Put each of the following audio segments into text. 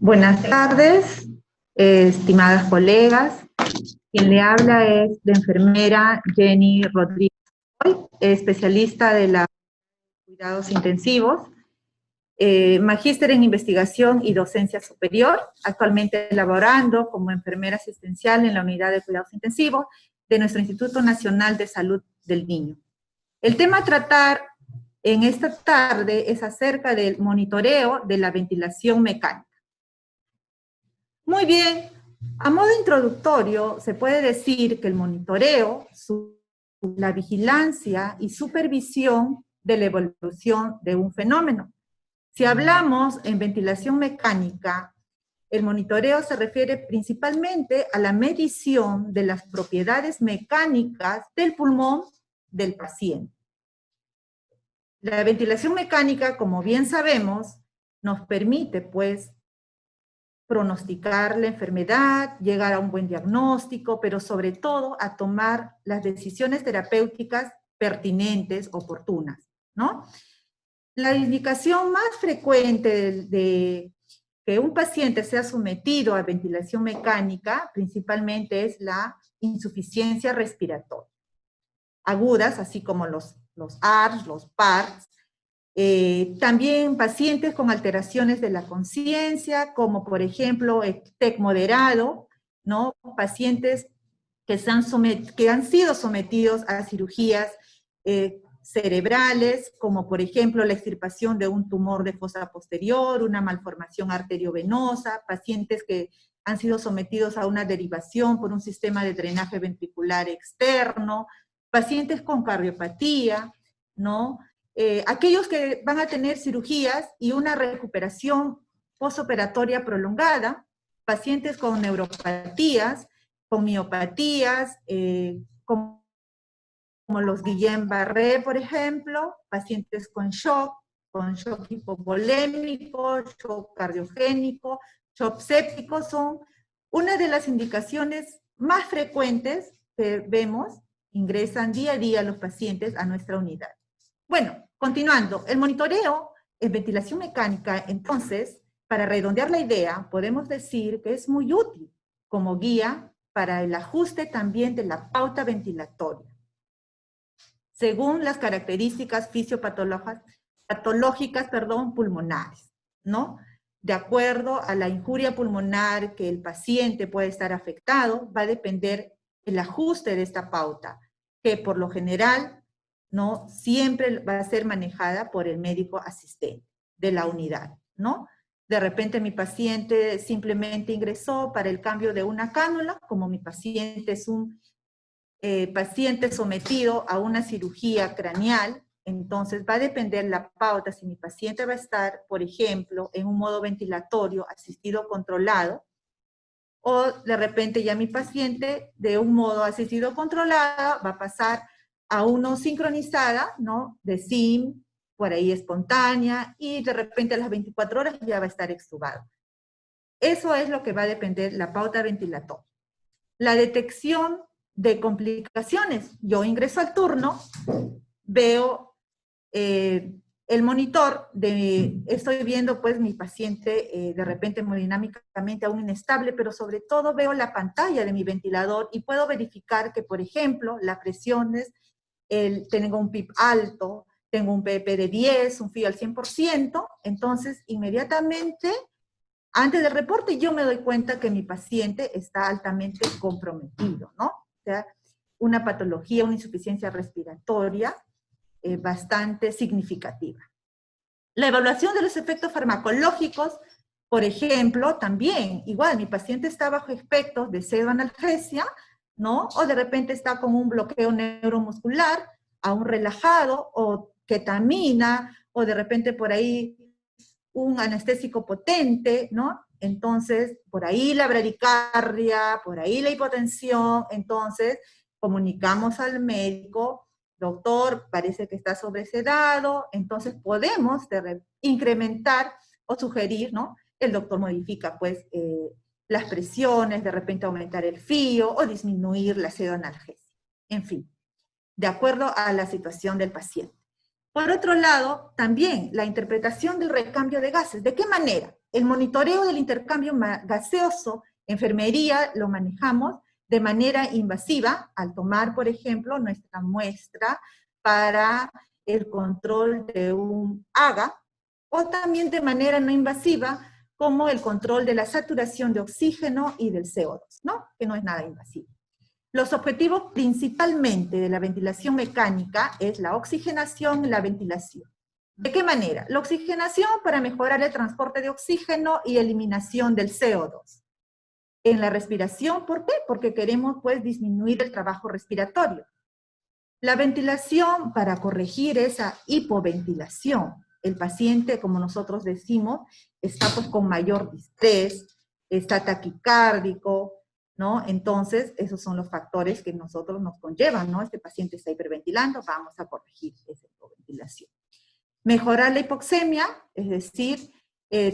Buenas tardes, estimadas colegas. Quien le habla es la enfermera Jenny Rodríguez, especialista de la cuidados intensivos, magíster en investigación y docencia superior, actualmente laborando como enfermera asistencial en la unidad de cuidados intensivos de nuestro Instituto Nacional de Salud del Niño. El tema a tratar en esta tarde es acerca del monitoreo de la ventilación mecánica. Muy bien, a modo introductorio se puede decir que el monitoreo, la vigilancia y supervisión de la evolución de un fenómeno. Si hablamos en ventilación mecánica, el monitoreo se refiere principalmente a la medición de las propiedades mecánicas del pulmón del paciente. La ventilación mecánica, como bien sabemos, nos permite, pues, pronosticar la enfermedad, llegar a un buen diagnóstico, pero sobre todo a tomar las decisiones terapéuticas pertinentes, oportunas, ¿no? La indicación más frecuente de que un paciente sea sometido a ventilación mecánica principalmente es la insuficiencia respiratoria. Agudas, así como los ARS, los PARS, también pacientes con alteraciones de la conciencia, como por ejemplo TEC moderado, ¿no? Pacientes que han sido sometidos a cirugías cerebrales, como por ejemplo la extirpación de un tumor de fosa posterior, una malformación arteriovenosa, pacientes que han sido sometidos a una derivación por un sistema de drenaje ventricular externo, pacientes con cardiopatía, ¿no? Aquellos que van a tener cirugías y una recuperación postoperatoria prolongada, pacientes con neuropatías, con miopatías, como los Guillain-Barré, por ejemplo, pacientes con shock hipovolémico, shock cardiogénico, shock séptico, son una de las indicaciones más frecuentes que vemos, ingresan día a día los pacientes a nuestra unidad. Bueno, continuando, el monitoreo en ventilación mecánica, entonces, para redondear la idea, podemos decir que es muy útil como guía para el ajuste también de la pauta ventilatoria, según las características fisiopatológicas pulmonares, ¿no? De acuerdo a la injuria pulmonar que el paciente puede estar afectado, va a depender el ajuste de esta pauta, que por lo general, ¿no? Siempre va a ser manejada por el médico asistente de la unidad, ¿no? De repente mi paciente simplemente ingresó para el cambio de una cánula, como mi paciente es un paciente sometido a una cirugía craneal, entonces va a depender la pauta si mi paciente va a estar, por ejemplo, en un modo ventilatorio asistido controlado, o de repente ya mi paciente de un modo asistido controlado va a pasar a uno sincronizada, ¿no? De SIM, por ahí espontánea, y de repente a las 24 horas ya va a estar extubado. Eso es lo que va a depender la pauta ventilatoria. La detección de complicaciones. Yo ingreso al turno, veo el monitor, estoy viendo pues mi paciente de repente hemodinámicamente aún inestable, pero sobre todo veo la pantalla de mi ventilador y puedo verificar que, por ejemplo, las presiones, tengo un PIP alto, tengo un PP de 10, un FIO al 100%, entonces inmediatamente, antes del reporte, yo me doy cuenta que mi paciente está altamente comprometido, ¿no? O sea, una patología, una insuficiencia respiratoria bastante significativa. La evaluación de los efectos farmacológicos, por ejemplo, también, igual, mi paciente está bajo efectos de pseudoanalgesia, ¿no? O de repente está con un bloqueo neuromuscular, aún relajado, o ketamina, o de repente por ahí un anestésico potente, ¿no? Entonces, por ahí la bradicardia, por ahí la hipotensión, entonces comunicamos al médico, doctor, parece que está sobresedado, entonces podemos incrementar o sugerir, ¿no? El doctor modifica, pues, las presiones, de repente aumentar el FIO o disminuir la pseudoanalgesia. En fin, de acuerdo a la situación del paciente. Por otro lado, también la interpretación del recambio de gases. ¿De qué manera? el monitoreo del intercambio gaseoso, enfermería, lo manejamos de manera invasiva, al tomar, por ejemplo, nuestra muestra para el control de un AGA, o también de manera no invasiva, como el control de la saturación de oxígeno y del CO2, ¿no? Que no es nada invasivo. Los objetivos principalmente de la ventilación mecánica es la oxigenación y la ventilación. ¿De qué manera? La oxigenación para mejorar el transporte de oxígeno y eliminación del CO2. En la respiración, ¿por qué? Porque queremos pues disminuir el trabajo respiratorio. La ventilación para corregir esa hipoventilación. El paciente, como nosotros decimos, está pues con mayor distrés, está taquicárdico, ¿no? Entonces, esos son los factores que nosotros nos conllevan, ¿no? Este paciente está hiperventilando, vamos a corregir esa hipoventilación. Mejorar la hipoxemia, es decir,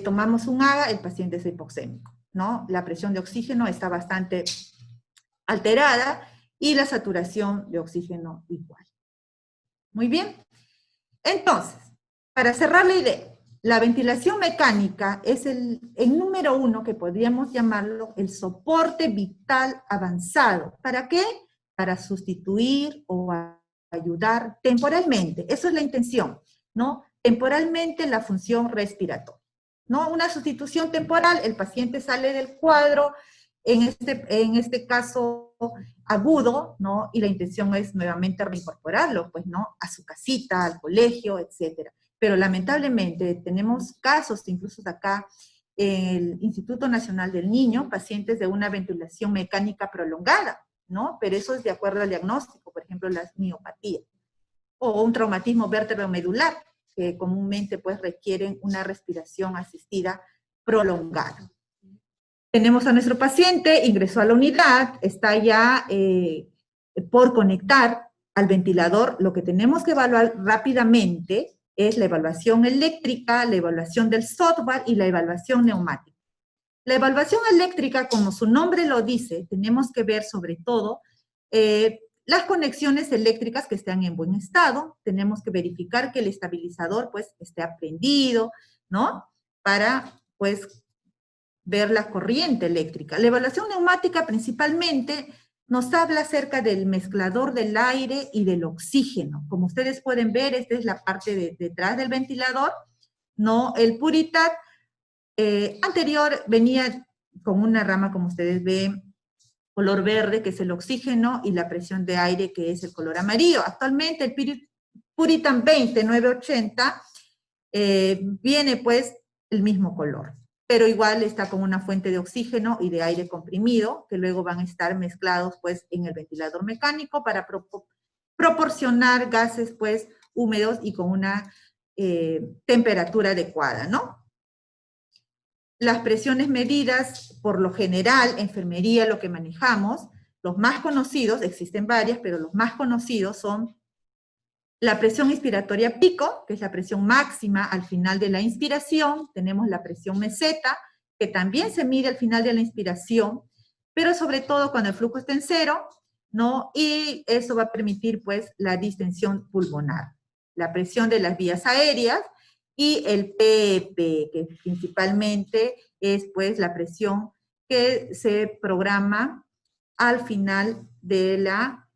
tomamos un AGA, el paciente es hipoxémico, ¿no? La presión de oxígeno está bastante alterada y la saturación de oxígeno igual. Muy bien. Entonces, para cerrar la idea, la ventilación mecánica es el número 1 que podríamos llamarlo el soporte vital avanzado. ¿Para qué? Para sustituir o ayudar temporalmente. Eso es la intención, ¿no? Temporalmente la función respiratoria, ¿no? Una sustitución temporal, el paciente sale del cuadro, en este caso agudo, ¿no? Y la intención es nuevamente reincorporarlo, pues, ¿no? A su casita, al colegio, etcétera. Pero lamentablemente tenemos casos, incluso acá, en el Instituto Nacional del Niño, pacientes de una ventilación mecánica prolongada, ¿no? Pero eso es de acuerdo al diagnóstico, por ejemplo, las miopatías, o un traumatismo vértebro-medular, que comúnmente pues requieren una respiración asistida prolongada. Tenemos a nuestro paciente, ingresó a la unidad, está ya por conectar al ventilador. Lo que tenemos que evaluar rápidamente es la evaluación eléctrica, la evaluación del software y la evaluación neumática. La evaluación eléctrica, como su nombre lo dice, tenemos que ver sobre todo las conexiones eléctricas que están en buen estado, tenemos que verificar que el estabilizador pues esté prendido, ¿no? Para pues ver la corriente eléctrica. La evaluación neumática principalmente nos habla acerca del mezclador del aire y del oxígeno. Como ustedes pueden ver, esta es la parte de detrás del ventilador, ¿no? El Puritat anterior venía con una rama, como ustedes ven, color verde, que es el oxígeno, y la presión de aire, que es el color amarillo. Actualmente el Puritan 20980 viene pues el mismo color, pero igual está con una fuente de oxígeno y de aire comprimido, que luego van a estar mezclados pues en el ventilador mecánico para proporcionar gases pues húmedos y con una temperatura adecuada, ¿no? Las presiones medidas, por lo general, enfermería, lo que manejamos, los más conocidos, existen varias, pero los más conocidos son la presión inspiratoria pico, que es la presión máxima al final de la inspiración. Tenemos la presión meseta, que también se mide al final de la inspiración, pero sobre todo cuando el flujo está en 0, ¿no? Y eso va a permitir, pues, la distensión pulmonar. La presión de las vías aéreas y el PEP, que principalmente es, pues, la presión que se programa al final de la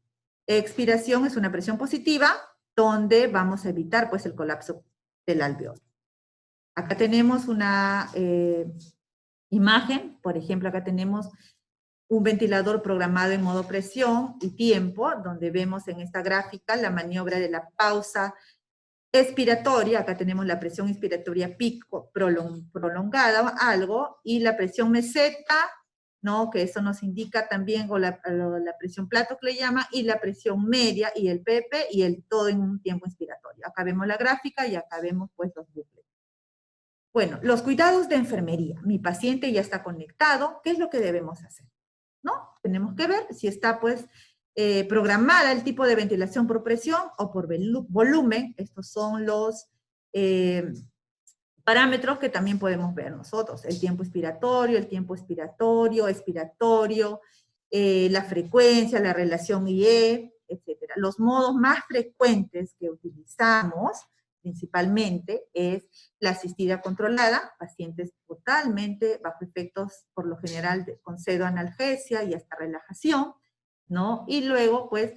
expiración. Es una presión positiva, donde vamos a evitar pues el colapso del alveolo. Acá tenemos una imagen, por ejemplo, acá tenemos un ventilador programado en modo presión y tiempo, donde vemos en esta gráfica la maniobra de la pausa expiratoria. Acá tenemos la presión inspiratoria pico prolongada, algo, y la presión meseta, ¿no? Que eso nos indica también, o la presión plato que le llama, y la presión media, y el PP, y el todo en un tiempo inspiratorio. Acá vemos la gráfica y acá vemos pues los bucles. Bueno, los cuidados de enfermería. Mi paciente ya está conectado, ¿qué es lo que debemos hacer? ¿No? Tenemos que ver si está pues programada el tipo de ventilación por presión o por volumen. Estos son los parámetros que también podemos ver nosotros, el tiempo expiratorio, expiratorio, la frecuencia, la relación IE, etc. Los modos más frecuentes que utilizamos principalmente es la asistida controlada, pacientes totalmente bajo efectos, por lo general, con pseudoanalgesia y hasta relajación, ¿no? Y luego, pues,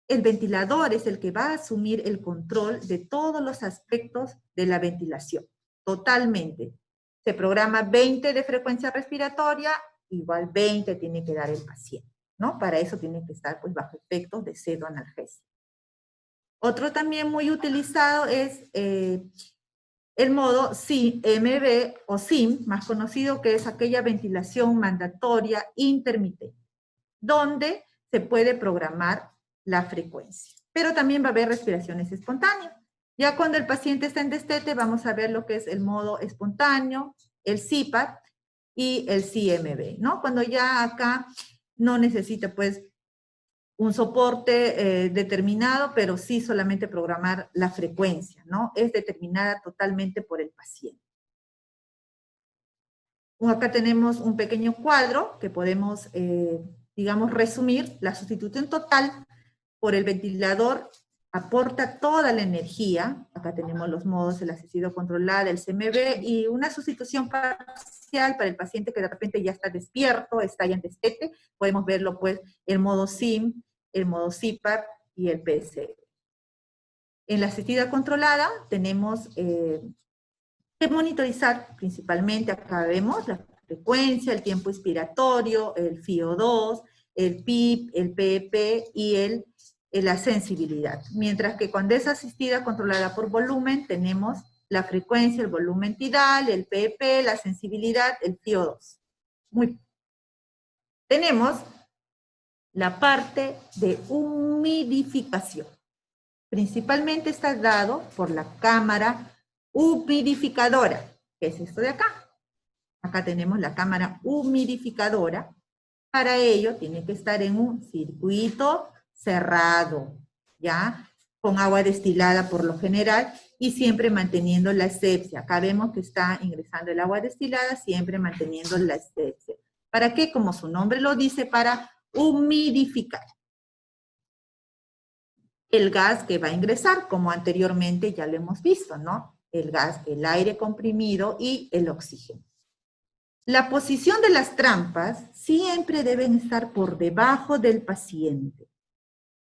el ventilador es el que va a asumir el control de todos los aspectos de la ventilación, totalmente. Se programa 20 de frecuencia respiratoria, igual 20 tiene que dar el paciente, ¿no? Para eso tiene que estar, pues, bajo efectos de pseudoanalgesia. Otro también muy utilizado es el modo CMB o SIM, más conocido, que es aquella ventilación mandatoria intermitente, donde se puede programar la frecuencia. Pero también va a haber respiraciones espontáneas. Ya cuando el paciente está en destete, vamos a ver lo que es el modo espontáneo, el CPAP y el CMB, ¿no? Cuando ya acá no necesita, pues, un soporte determinado, pero sí solamente programar la frecuencia, ¿no? Es determinada totalmente por el paciente. Acá tenemos un pequeño cuadro que podemos, digamos, resumir. La sustitución total por el ventilador aporta toda la energía. Acá tenemos los modos, el asistido controlado, el CMB, y una sustitución parcial para el paciente que de repente ya está despierto, está ya en destete. Podemos verlo, pues, el modo SIM, el modo CPAP y el PSE. En la asistida controlada tenemos que monitorizar principalmente, acá vemos la frecuencia, el tiempo inspiratorio, el FiO2, el PIP, el PEP y la sensibilidad. Mientras que cuando es asistida controlada por volumen, tenemos la frecuencia, el volumen tidal, el PEP, la sensibilidad, el FiO2. Tenemos la parte de humidificación. Principalmente está dado por la cámara humidificadora, que es esto de acá. Acá tenemos la cámara humidificadora. Para ello tiene que estar en un circuito cerrado, ¿ya? Con agua destilada por lo general y siempre manteniendo la asepsia. Acá vemos que está ingresando el agua destilada, siempre manteniendo la asepsia. ¿Para qué? Como su nombre lo dice, para humidificar el gas que va a ingresar, como anteriormente ya lo hemos visto, ¿no? El gas, el aire comprimido y el oxígeno. La posición de las trampas siempre deben estar por debajo del paciente,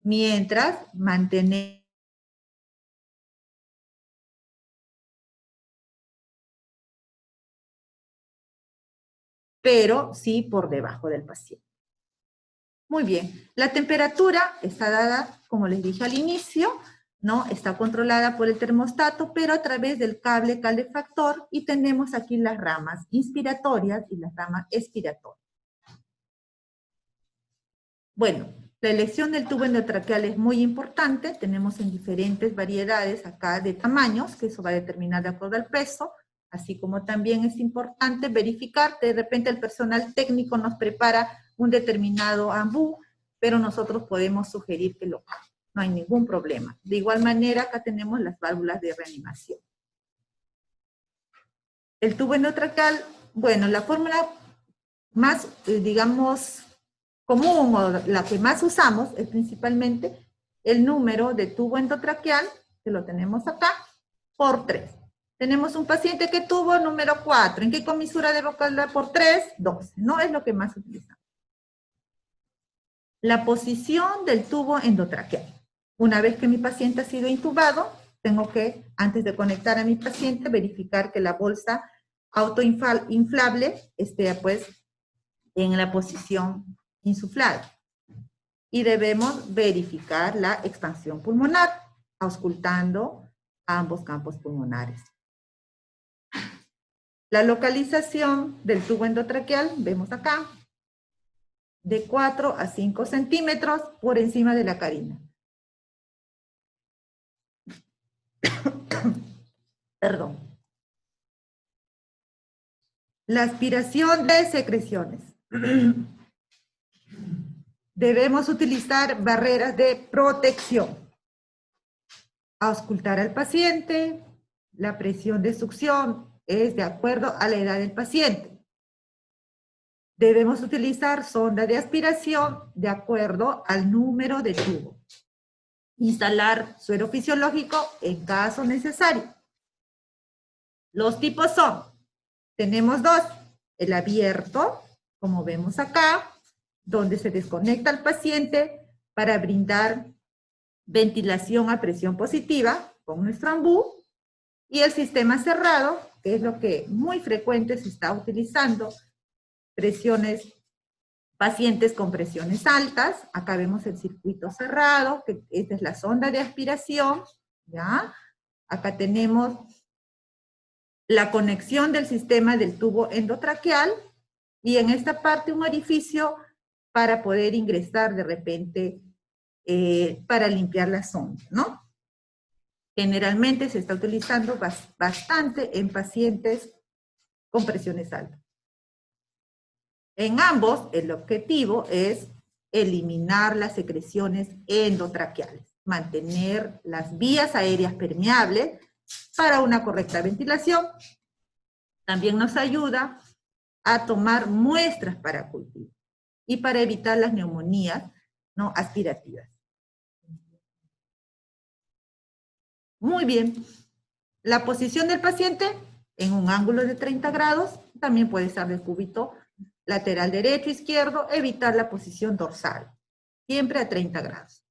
mientras mantener pero sí por debajo del paciente. Muy bien, la temperatura está dada, como les dije al inicio, ¿no? Está controlada por el termostato, pero a través del cable calefactor, y tenemos aquí las ramas inspiratorias y las ramas expiratorias. Bueno, la elección del tubo endotraqueal es muy importante. Tenemos en diferentes variedades acá de tamaños, que eso va a determinar de acuerdo al peso, así como también es importante verificar que de repente el personal técnico nos prepara un determinado ambú, pero nosotros podemos sugerir que lo haga. No hay ningún problema. De igual manera, acá tenemos las válvulas de reanimación. El tubo endotraqueal, bueno, la fórmula más, digamos, común o la que más usamos es principalmente el número de tubo endotraqueal, que lo tenemos acá, por 3. Tenemos un paciente que tuvo número 4. ¿En qué comisura debo calcular por 3? 12. No es lo que más utilizamos. La posición del tubo endotraqueal. Una vez que mi paciente ha sido intubado, tengo que, antes de conectar a mi paciente, verificar que la bolsa autoinflable esté, pues, en la posición insuflada. Y debemos verificar la expansión pulmonar, auscultando ambos campos pulmonares. La localización del tubo endotraqueal, vemos acá, de 4 a 5 centímetros por encima de la carina. Perdón. La aspiración de secreciones. Debemos utilizar barreras de protección. Auscultar al paciente. La presión de succión es de acuerdo a la edad del paciente. Debemos utilizar sonda de aspiración de acuerdo al número de tubo. instalar suero fisiológico en caso necesario. Los tipos son, tenemos dos, el abierto, como vemos acá, donde se desconecta al paciente para brindar ventilación a presión positiva con nuestro ambú, y el sistema cerrado, que es lo que muy frecuente se está utilizando, pacientes con presiones altas. Acá vemos el circuito cerrado, que esta es la sonda de aspiración, ¿ya? Acá tenemos la conexión del sistema del tubo endotraqueal, y en esta parte un orificio para poder ingresar de repente, para limpiar la sonda, ¿no? Generalmente se está utilizando bastante en pacientes con presiones altas. En ambos, el objetivo es eliminar las secreciones endotraqueales, mantener las vías aéreas permeables para una correcta ventilación. También nos ayuda a tomar muestras para cultivo y para evitar las neumonías no aspirativas. Muy bien. La posición del paciente en un ángulo de 30 grados, también puede estar del cúbito lateral derecho, izquierdo, evitar la posición dorsal, siempre a 30 grados.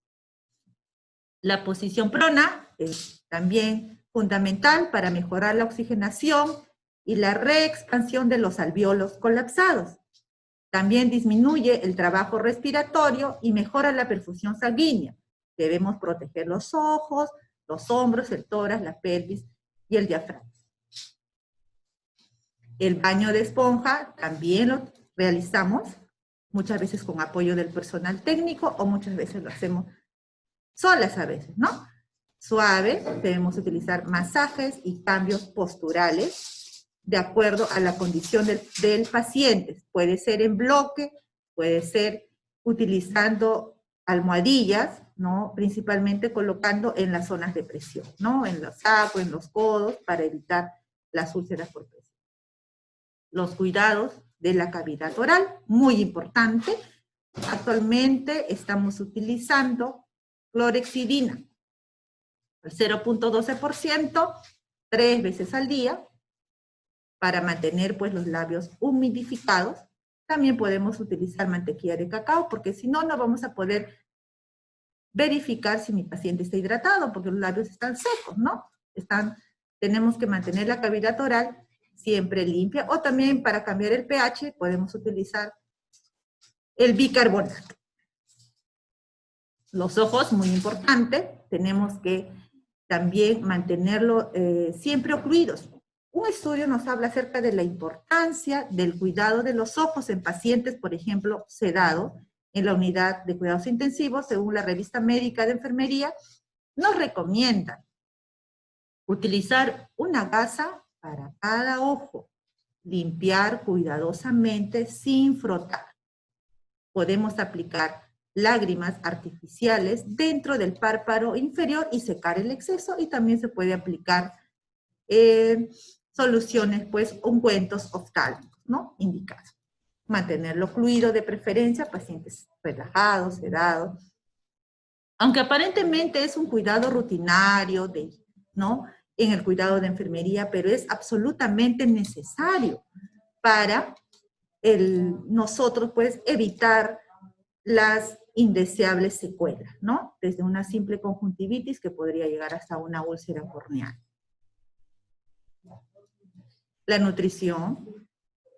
La posición prona es también fundamental para mejorar la oxigenación y la reexpansión de los alvéolos colapsados. También disminuye el trabajo respiratorio y mejora la perfusión sanguínea. Debemos proteger los ojos, los hombros, el tórax, la pelvis y el diafragma. El baño de esponja también lo realizamos, muchas veces con apoyo del personal técnico, o muchas veces lo hacemos solas a veces, ¿no? Suave, debemos utilizar masajes y cambios posturales de acuerdo a la condición del paciente. Puede ser en bloque, puede ser utilizando almohadillas, ¿no? Principalmente colocando en las zonas de presión, ¿no? En los sacos, en los codos, para evitar las úlceras por presión. Los cuidados de la cavidad oral, muy importante. Actualmente estamos utilizando clorexidina, al 0.12%, 3 veces al día, para mantener pues los labios humidificados. También podemos utilizar mantequilla de cacao, porque si no, no vamos a poder verificar si mi paciente está hidratado, porque los labios están secos, ¿no? Tenemos que mantener la cavidad oral siempre limpia, o también para cambiar el pH podemos utilizar el bicarbonato. Los ojos, muy importante, tenemos que también mantenerlo siempre ocluidos. Un estudio nos habla acerca de la importancia del cuidado de los ojos en pacientes, por ejemplo, sedados, en la unidad de cuidados intensivos. Según la revista médica de enfermería, nos recomiendan utilizar una gasa para cada ojo, limpiar cuidadosamente sin frotar. Podemos aplicar lágrimas artificiales dentro del párpado inferior y secar el exceso, y también se puede aplicar soluciones, pues, ungüentos oftálmicos, ¿no? Indicados. Mantenerlo fluido de preferencia, pacientes relajados, sedados. Aunque aparentemente es un cuidado rutinario, ¿no? En el cuidado de enfermería, pero es absolutamente necesario para nosotros, pues, evitar las indeseables secuelas, ¿no? Desde una simple conjuntivitis que podría llegar hasta una úlcera corneal. La nutrición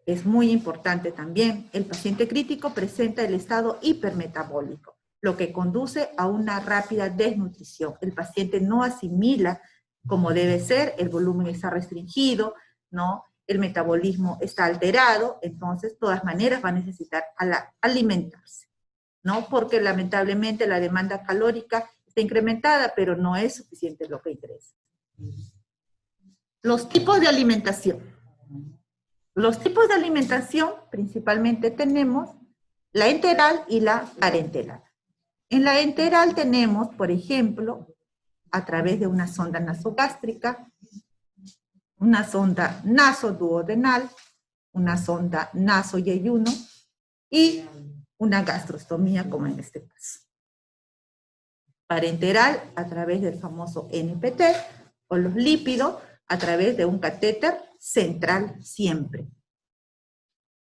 es muy importante también. El paciente crítico presenta el estado hipermetabólico, lo que conduce a una rápida desnutrición. El paciente no asimila como debe ser, el volumen está restringido, ¿no? El metabolismo está alterado, entonces, de todas maneras, va a necesitar alimentarse, ¿no? Porque lamentablemente la demanda calórica está incrementada, pero no es suficiente lo que ingresa. Los tipos de alimentación. Los tipos de alimentación principalmente tenemos la enteral y la parenteral. En la enteral tenemos, por ejemplo, a través de una sonda nasogástrica, una sonda nasoduodenal, una sonda nasoyeyuno y una gastrostomía, como en este caso. parenteral a través del famoso NPT, o los lípidos a través de un catéter central siempre.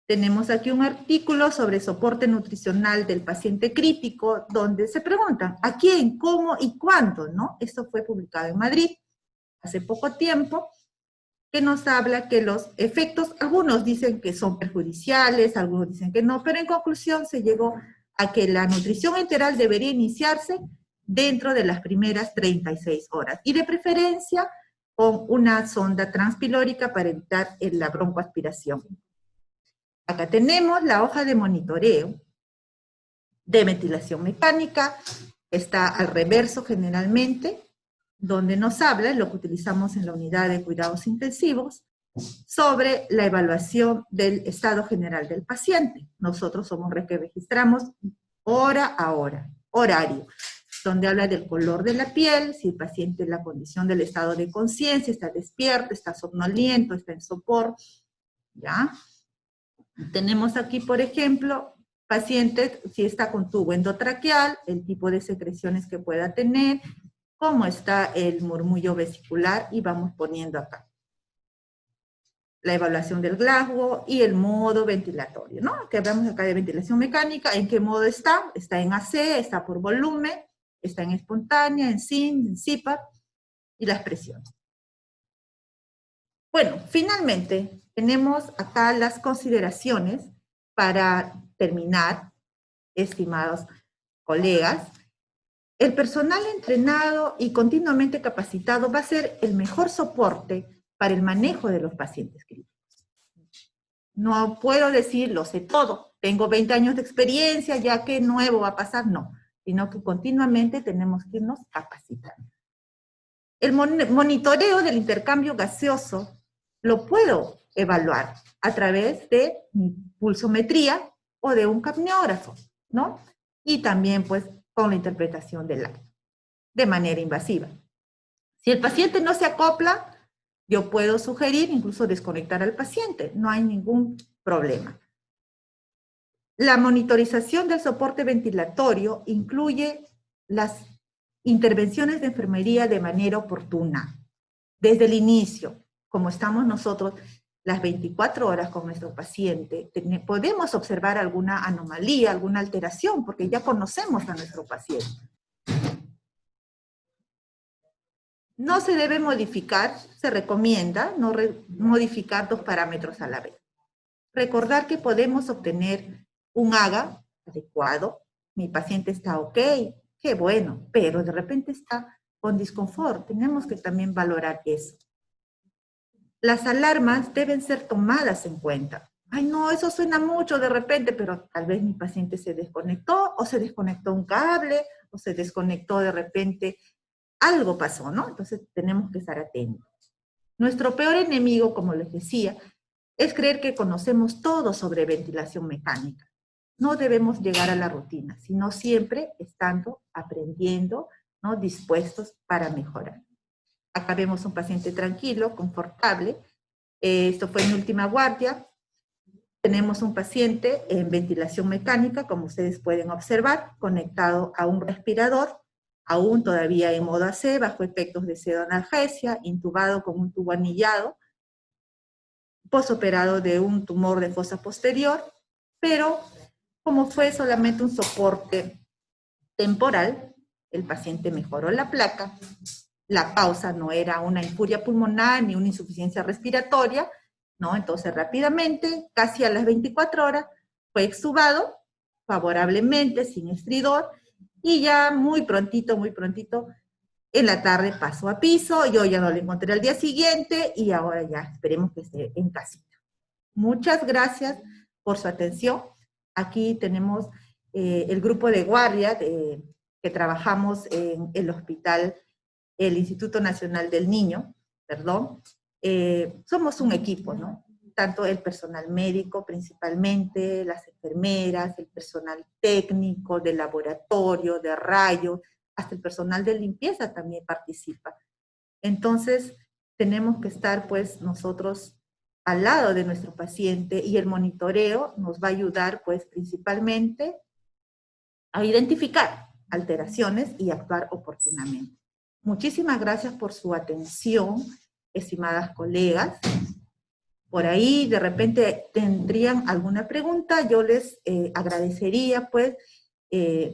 Tenemos aquí un artículo sobre soporte nutricional del paciente crítico, donde se preguntan a quién, cómo y cuándo, ¿no? Esto fue publicado en Madrid hace poco tiempo, que nos habla que los efectos, algunos dicen que son perjudiciales, algunos dicen que no, pero en conclusión se llegó a que la nutrición enteral debería iniciarse dentro de las primeras 36 horas, y de preferencia con una sonda transpilórica para evitar la broncoaspiración. Acá tenemos la hoja de monitoreo de ventilación mecánica, está al reverso generalmente, donde nos habla, lo que utilizamos en la unidad de cuidados intensivos, sobre la evaluación del estado general del paciente. Nosotros somos los que registramos hora a hora, horario, donde habla del color de la piel, si el paciente, la condición del estado de conciencia, está despierto, está somnoliento, está en sopor, ¿ya? Tenemos aquí, por ejemplo, pacientes, si está con tubo endotraqueal, el tipo de secreciones que pueda tener, cómo está el murmullo vesicular, y vamos poniendo acá la evaluación del Glasgow y el modo ventilatorio, ¿no? Que hablamos acá de ventilación mecánica, ¿en qué modo está? Está en AC, está por volumen, está en espontánea, en SIN, en CPAP, y las presiones. Bueno, finalmente, tenemos acá las consideraciones para terminar, estimados colegas. El personal entrenado y continuamente capacitado va a ser el mejor soporte para el manejo de los pacientes críticos. No puedo decir, lo sé todo, tengo 20 años de experiencia, ya qué nuevo va a pasar, no, sino que continuamente tenemos que irnos capacitando. El monitoreo del intercambio gaseoso lo puedo evaluar a través de mi pulsometría o de un capniógrafo, ¿no? Y también, pues, con la interpretación del acto, de manera invasiva. Si el paciente no se acopla, yo puedo sugerir incluso desconectar al paciente, no hay ningún problema. La monitorización del soporte ventilatorio incluye las intervenciones de enfermería de manera oportuna, desde el inicio, como estamos nosotros las 24 horas con nuestro paciente, podemos observar alguna anomalía, alguna alteración, porque ya conocemos a nuestro paciente. No se debe modificar, se recomienda no modificar 2 parámetros a la vez. Recordar que podemos obtener un AGA adecuado, mi paciente está ok, qué bueno, pero de repente está con disconfort, tenemos que también valorar eso. Las alarmas deben ser tomadas en cuenta. Ay, no, eso suena mucho de repente, pero tal vez mi paciente se desconectó, o se desconectó un cable, o se desconectó de repente, algo pasó, ¿no? Entonces tenemos que estar atentos. Nuestro peor enemigo, como les decía, es creer que conocemos todo sobre ventilación mecánica. No debemos llegar a la rutina, sino siempre estando aprendiendo, ¿no? Dispuestos para mejorar. Acá vemos un paciente tranquilo, confortable. Esto fue en última guardia. Tenemos un paciente en ventilación mecánica, como ustedes pueden observar, conectado a un respirador, aún todavía en modo AC, bajo efectos de pseudoanalgesia, intubado con un tubo anillado, posoperado de un tumor de fosa posterior, pero como fue solamente un soporte temporal, el paciente mejoró la placa, la causa no era una infuria pulmonar ni una insuficiencia respiratoria, ¿no? Entonces rápidamente, casi a las 24 horas, fue extubado favorablemente, sin estridor, y ya muy prontito, en la tarde pasó a piso, yo ya no lo encontré al día siguiente, y ahora ya esperemos que esté en casita. Muchas gracias por su atención. Aquí tenemos el grupo de guardia que trabajamos en el hospital, el Instituto Nacional del Niño, perdón. Somos un equipo, ¿no? Tanto el personal médico principalmente, las enfermeras, el personal técnico, de laboratorio, de rayos, hasta el personal de limpieza también participa. Entonces, tenemos que estar, pues, nosotros al lado de nuestro paciente, y el monitoreo nos va a ayudar, pues, principalmente a identificar alteraciones y actuar oportunamente. Muchísimas gracias por su atención, estimadas colegas. Por ahí de repente tendrían alguna pregunta, yo les agradecería pues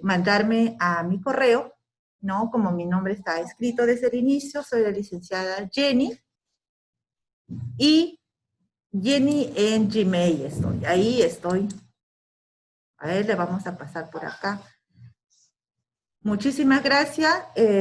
mandarme a mi correo, ¿no? Como mi nombre está escrito desde el inicio, soy la licenciada Jenny, y Jenny en Gmail estoy, ahí estoy. A ver, le vamos a pasar por acá. Muchísimas gracias.